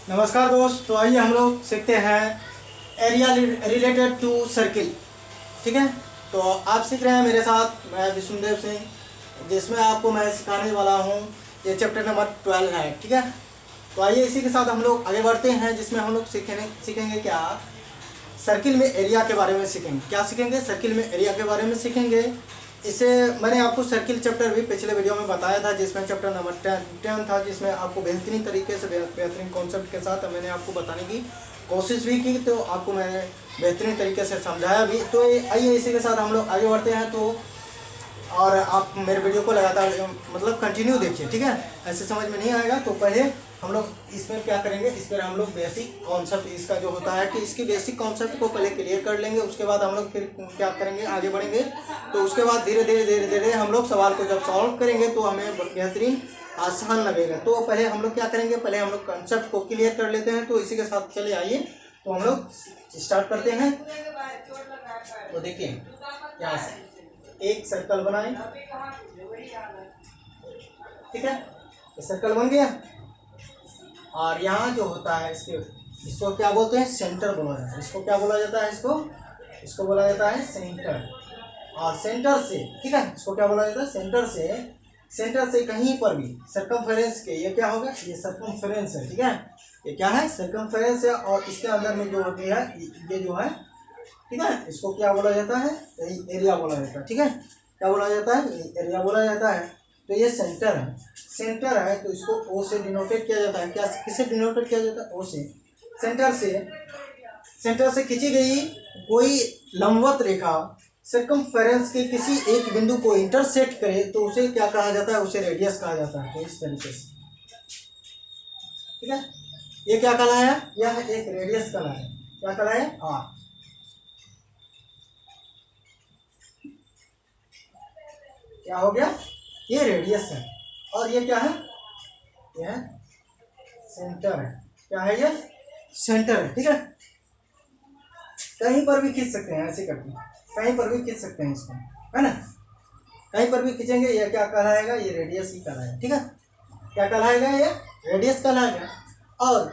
नमस्कार दोस्त। तो आइए हम लोग सीखते हैं एरिया रिलेटेड टू सर्किल। ठीक है, तो आप सीख रहे हैं मेरे साथ। मैं विष्णुदेव सिंह, जिसमें आपको मैं सिखाने वाला हूँ। ये चैप्टर नंबर 12 है। ठीक है, तो आइए इसी के साथ हम लोग आगे बढ़ते हैं, जिसमें हम लोग सीखेंगे क्या, सर्किल में एरिया के बारे में सीखेंगे। क्या सीखेंगे? सर्किल में एरिया के बारे में सीखेंगे। इसे मैंने आपको सर्किल चैप्टर भी पिछले वीडियो में बताया था, जिसमें चैप्टर नंबर 10 था, जिसमें आपको बेहतरीन तरीके से बेहतरीन कॉन्सेप्ट के साथ मैंने आपको बताने की कोशिश भी की, तो आपको मैंने बेहतरीन तरीके से समझाया भी। तो आइए इसी के साथ हम लोग आगे बढ़ते हैं। तो और आप मेरे वीडियो को लगातार मतलब कंटिन्यू देखिए। ठीक है, ऐसे समझ में नहीं आएगा तो पहले हम लोग इसमें क्या करेंगे, इस पर हम लोग बेसिक कॉन्सेप्ट इसका जो होता है कि इसकी बेसिक कॉन्सेप्ट को पहले क्लियर कर लेंगे। उसके बाद हम लोग फिर क्या करेंगे, आगे बढ़ेंगे। तो उसके बाद धीरे धीरे हम लोग सवाल को जब सॉल्व करेंगे तो हमें बेहतरीन आसान लगेगा। तो पहले हम लोग क्या करेंगे, पहले हम लोग कॉन्सेप्ट को क्लियर कर लेते हैं। तो इसी के साथ चले आइए, तो हम लोग स्टार्ट करते हैं। तो देखिए, यहाँ से एक सर्कल बनाएं। ठीक है, ये सर्कल बन गया। और यहाँ जो होता है इसको क्या बोलते हैं, सेंटर बोला जाता है। इसको क्या बोला जाता है, इसको बोला जाता है सेंटर। और सेंटर से, ठीक है, इसको क्या बोला जाता है, सेंटर से कहीं पर भी सर्कमफेरेंस के, ये क्या होगा, ये सर्कमफेरेंस है। ठीक है, ये क्या है, सर्कमफेरेंस है। और इसके अंदर में जो होती है, ये जो है, ठीक है, इसको क्या बोला जाता है, एरिया बोला जाता है। ठीक है, क्या बोला जाता है, एरिया बोला जाता है। तो ये सेंटर है, तो इसको ओ से डिनोटेट किया जाता है। क्या, किससे डिनोटेट किया जाता है, ओ से। सेंटर से खींची गई कोई लंबवत रेखा सर्कमफेरेंस के किसी एक बिंदु को इंटरसेक्ट करे तो उसे क्या कहा जाता है, उसे रेडियस कहा जाता है। तो इस तरीके से, ठीक है, ये क्या कहलाया, यह एक रेडियस कहलाया। क्या कहलाया, आर। क्या हो गया, ये रेडियस है। और ये क्या है, यह सेंटर है। क्या है, ये सेंटर है। ठीक है, कहीं पर भी खींच सकते हैं, ऐसे करके कहीं पर भी खींच सकते हैं इसको, है ना। कहीं पर भी खींचेंगे, ये क्या कहलाएगा, ये रेडियस ही कहलाएगा। ठीक है, क्या कहलाएगा, ये रेडियस कहलाएगा। और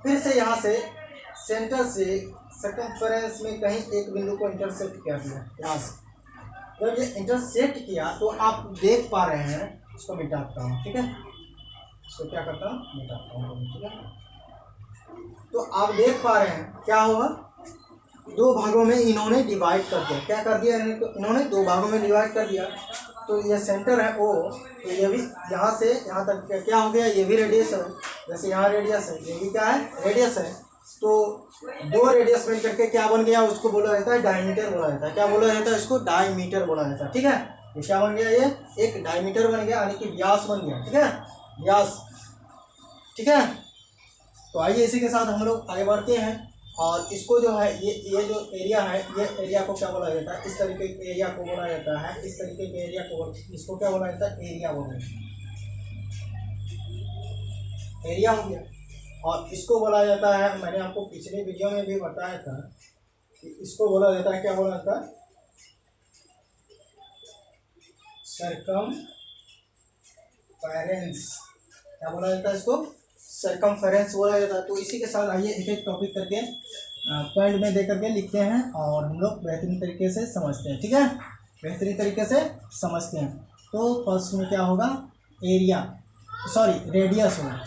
फिर से यहाँ से सेंटर से सर्कमफेरेंस में कहीं एक बिंदु को इंटरसेक्ट किया गया। यहाँ से जब ये इंटरसेक्ट किया तो आप देख पा रहे हैं, इसको मिटाता हूँ। ठीक है, इसको क्या करता हूँ, मिटाता हूँ। ठीक है, तो आप देख पा रहे हैं क्या होगा, दो भागों में इन्होंने डिवाइड कर दिया। क्या कर दिया इन्होंने, दो भागों में डिवाइड कर दिया। तो ये सेंटर है ओ, तो ये भी यहाँ से यहाँ तक क्या हो गया, ये भी रेडियस है। जैसे यहाँ रेडियस है, ये भी क्या है, रेडियस है। तो दो रेडियस मिल करके क्या बन गया, उसको बोला जाता है डायमीटर बोला जाता है। क्या बोला जाता है, इसको डायमीटर बोला जाता है। ठीक है, ये क्या बन गया, ये एक डायमीटर बन गया, यानी कि व्यास बन गया। ठीक है, व्यास। ठीक है, तो आइए इसी के साथ हम लोग आगे बढ़ते हैं। और इसको जो है, ये जो एरिया है, ये एरिया को क्या बोला जाता है, इस तरीके के एरिया को बोला जाता है, इस तरीके के एरिया को, इसको क्या बोला जाता है, एरिया बोला जाता है। एरिया हो गया। और इसको बोला जाता है, मैंने आपको पिछले वीडियो में भी बताया था कि इसको बोला जाता है, क्या बोला जाता है, सर्कमफेरेंस। क्या बोला जाता है, इसको सर्कमफेरेंस बोला जाता है। तो इसी के साथ आइए एक एक टॉपिक करके पॉइंट में दे करके लिखते हैं और हम लोग बेहतरीन तरीके से समझते हैं। ठीक है, बेहतरीन तरीके से समझते हैं। तो फर्स्ट में क्या होगा, एरिया, सॉरी रेडियस होगा,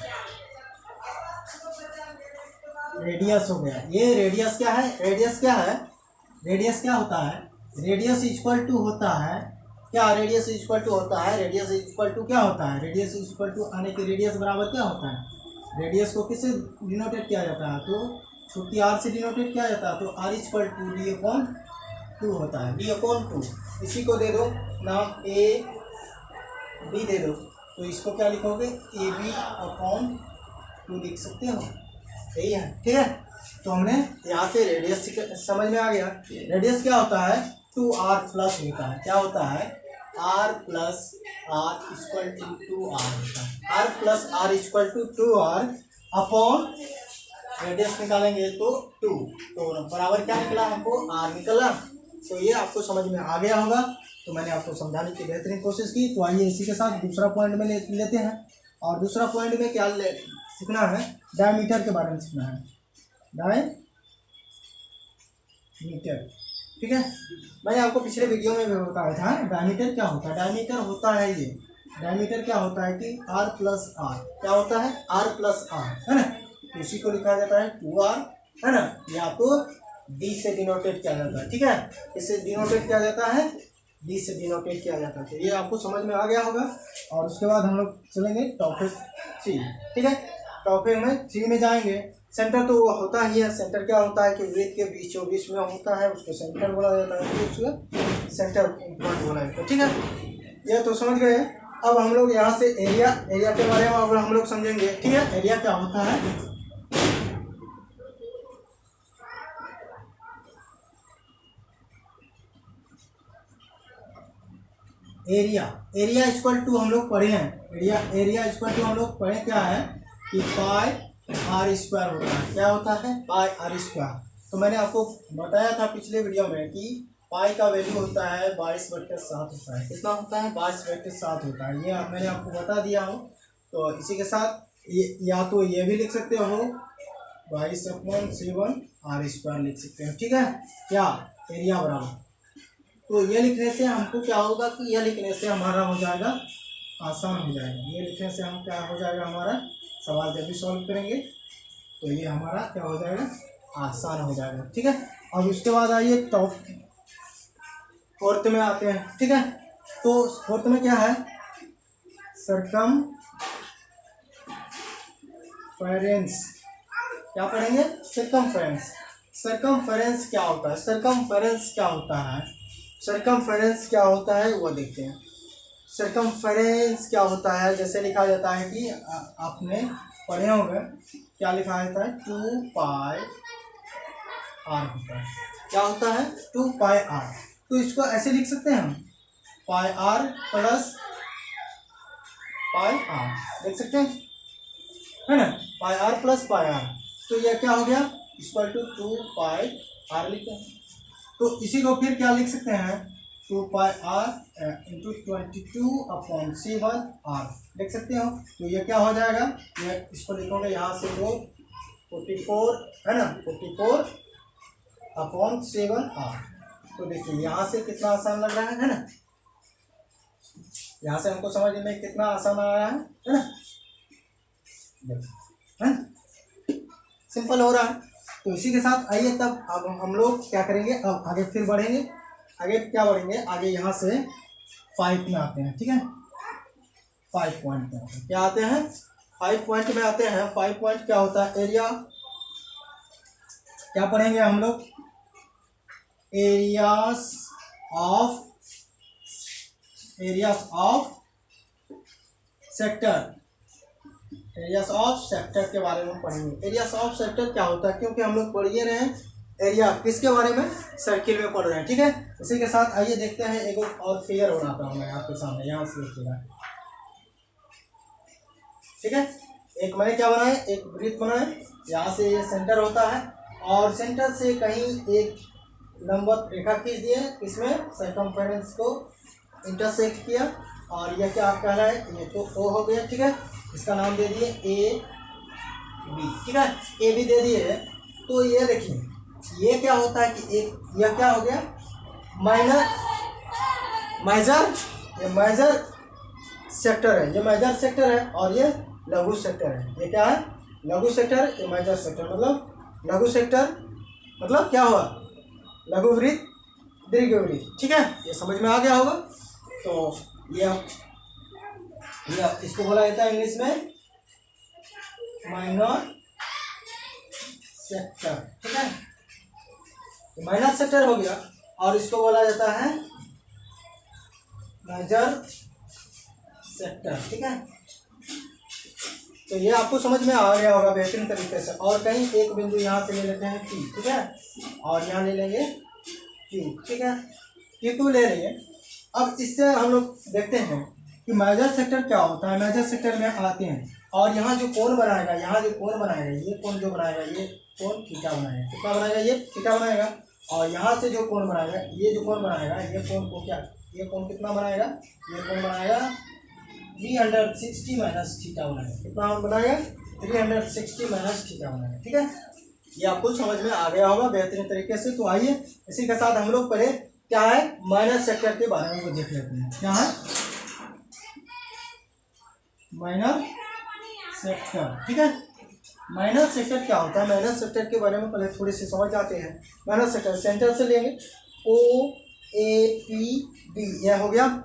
रेडियस हो गया। ये रेडियस क्या है, रेडियस क्या है, रेडियस क्या होता है, रेडियस इक्वल टू होता है क्या, रेडियस इक्वल टू होता है, रेडियस इक्वल टू क्या होता है, रेडियस इक्वल टू आने की रेडियस बराबर क्या होता है, रेडियस को किससे डिनोटेट किया जाता है, तो छोटी आर से डिनोटेट किया जाता है। तो R equal to D upon two होता है, डी अपॉन टू। इसी को दे दो नाम ए बी दे दो, तो इसको क्या लिखोगे, ए बी अपॉन टू लिख सकते हो। यही है। ठीक है, तो हमने यहाँ से रेडियस समझ में आ गया। रेडियस क्या होता है, 2r प्लस होता है। क्या होता है, r plus r equal to 2r होता है। r plus r equal to 2r upon radius निकालेंगे तो 2, तो बराबर क्या निकला, हमको r निकला। तो ये आपको समझ में आ गया होगा। तो मैंने आपको समझाने की बेहतरीन कोशिश की। तो आइए इसी के साथ दूसरा पॉइंट में लेते हैं। और दूसरा पॉइंट में क्या सीखना है, डायमीटर के बारे में सीखना है, डायमीटर। ठीक है, मैंने आपको पिछले वीडियो में भी बताया था डायमीटर क्या होता है। डायमीटर होता है ये, डायमीटर क्या होता है कि r प्लस आर, क्या होता है r प्लस आर, है ना। इसी को लिखा जाता है 2r, है ना। ये आपको d से डिनोटेट किया जाता है। ठीक है, इसे डिनोटेट किया जाता है, d से डिनोटेट किया जाता है। तो ये आपको समझ में आ गया होगा। और उसके बाद हम लोग चलेंगे टॉपिक 3। ठीक है, टॉपिक में 3 में जाएंगे। सेंटर तो होता ही है। सेंटर क्या होता है कि वृत्त के बीच में होता है, उसको सेंटर बोला जाता है, उसको सेंटर पॉइंट बोला जाता है। ठीक है, ये तो समझ गए। अब हम लोग यहाँ से एरिया के बारे में अब हम लोग समझेंगे। ठीक है, एरिया क्या होता है। एरिया इक्वल टू हम लोग पढ़े हैं, एरिया इक्वल टू हम लोग पढ़े क्या है कि पाई आर स्क्वायर होता है। क्या होता है, पाई आर स्क्वायर। तो मैंने आपको बताया था पिछले वीडियो में कि पाई का वैल्यू होता है 22/7 होता है। कितना होता है, 22/7 होता है। ये मैंने आपको बता दिया हूँ। तो इसी के साथ या तो ये भी लिख सकते हो 22/7 आर स्क्वायर लिख सकते हो। ठीक है, क्या एरिया बराबर। तो ये लिखने से हमको क्या होगा कि यह लिखने से हमारा हो जाएगा, आसान हो जाएगा। ये लिखने से हम क्या हो जाएगा, हमारा सवाल जब भी सॉल्व करेंगे तो ये हमारा क्या हो जाएगा, आसान हो जाएगा। ठीक है, अब उसके बाद आइए टॉप 4th में आते हैं। ठीक है, तो 4th में क्या है, सरकमफेरेंस। क्या पढ़ेंगे, सरकमफेरेंस। सरकमफेरेंस क्या होता है, सरकमफेरेंस क्या होता है, सरकमफेरेंस क्या होता है वो देखते हैं। सरकमफेरेंस क्या होता है, जैसे लिखा जाता है कि आपने पढ़े होंगे, क्या लिखा जाता है 2 पाई आर होता है। क्या होता है, 2 पाई आर। तो इसको ऐसे लिख सकते हैं हम, पाई आर प्लस पाई आर, देख सकते हैं, है ना, पाई आर प्लस पाई आर। तो यह क्या हो गया, इक्वल टू 2 पाई आर लिखते हैं। तो इसी को फिर क्या लिख सकते हैं, 2 पाई आर इंटू 22/7 आर, देख सकते हो। तो ये क्या हो जाएगा, ये इसको लिखोगे यहाँ से वो 44, है ना, 44/7 आर। तो देखिए यहाँ से कितना आसान लग रहा है ना, यहाँ से हमको समझने में कितना आसान आ रहा है ना, सिंपल हो रहा है। तो इसी के साथ आइए तब अब हम लोग क्या करेंगे, अब आगे फिर बढ़ेंगे। आगे क्या बढ़ेंगे, आगे यहाँ से 5 में आते हैं। ठीक है, 5 पॉइंट में आते हैं। क्या आते हैं, 5 पॉइंट में आते हैं। 5 पॉइंट क्या होता है, एरिया। क्या पढ़ेंगे हम लोग, areas of sector, areas of sector के बारे में पढ़ेंगे। एरियाज ऑफ सेक्टर क्या होता है, क्योंकि हम लोग पढ़ ही रहे हैं एरिया किसके बारे में, सर्किल में पढ़ रहे हैं। ठीक है, इसी के साथ आइए देखते हैं, एक और फिगर बनाता हूँ मैं आपके सामने, यहाँ से देखिएगा। ठीक है, एक मैंने क्या बनाया, एक वृत्त बनाया, यहाँ से ये सेंटर होता है और सेंटर से कहीं एक लंबवत रेखा खींच दिए, इसमें सरकमफेरेंस को इंटरसेक्ट किया और यह क्या कह रहा है, ये तो ओ हो गया। ठीक है, इसका नाम दे दिए ए बी। ठीक है, ए बी दे दिए। तो ये देखिए ये क्या होता है कि एक यह क्या हो गया, ये मेजर सेक्टर है, ये मेजर सेक्टर है और ये लघु सेक्टर है। ये क्या है, लघु सेक्टर, ये मेजर सेक्टर। मतलब लघु सेक्टर मतलब क्या हुआ, लघु वृत्त, दीर्घ वृत्त। ठीक है, ये समझ में आ गया होगा। तो ये इसको बोला जाता है इंग्लिश में माइनर सेक्टर। ठीक है, माइनर सेक्टर हो गया और इसको बोला जाता है मेजर सेक्टर। ठीक है, तो ये आपको समझ में आ गया होगा बेहतरीन तरीके से। और कहीं एक बिंदु यहाँ से ले लेते हैं P। ठीक है, और यहाँ ले लेंगे Q। ठीक है, Q ले लेंगे। अब इससे हम लोग देखते हैं कि मेजर सेक्टर क्या होता है। मेजर सेक्टर में आते हैं और यहाँ जो कोण बनाएगा, यहाँ जो कोण बनाएगा, ये कोण जो बनाएगा, ये कोण थीटा बनाएगा। कितना बनाएगा, ये थीटा बनाएगा। और यहाँ से जो कोण बनाएगा, ये जो कोण बनाएगा, ये कोण को क्या, ये कोण कितना बनाएगा, ये कोण बनाएगा 360 माइनस थीटा बनाएंगे। कितना हम बनाएंगे? 360 माइनस थीटा बनाएंगे। ठीक है, ये आपको समझ में आ गया होगा बेहतरीन तरीके से। तो आइए इसी के साथ हम लोग पहले क्या है माइनस सेक्टर के बारे में वो देख लेते हैं। क्या है माइनस सेक्टर? ठीक है, माइनस सेक्टर क्या होता है? माइनस सेक्टर के बारे में पहले थोड़ी सी समझ आते हैं। माइनस सेक्टर सेंटर से लेंगे, O A P B, यह हो गया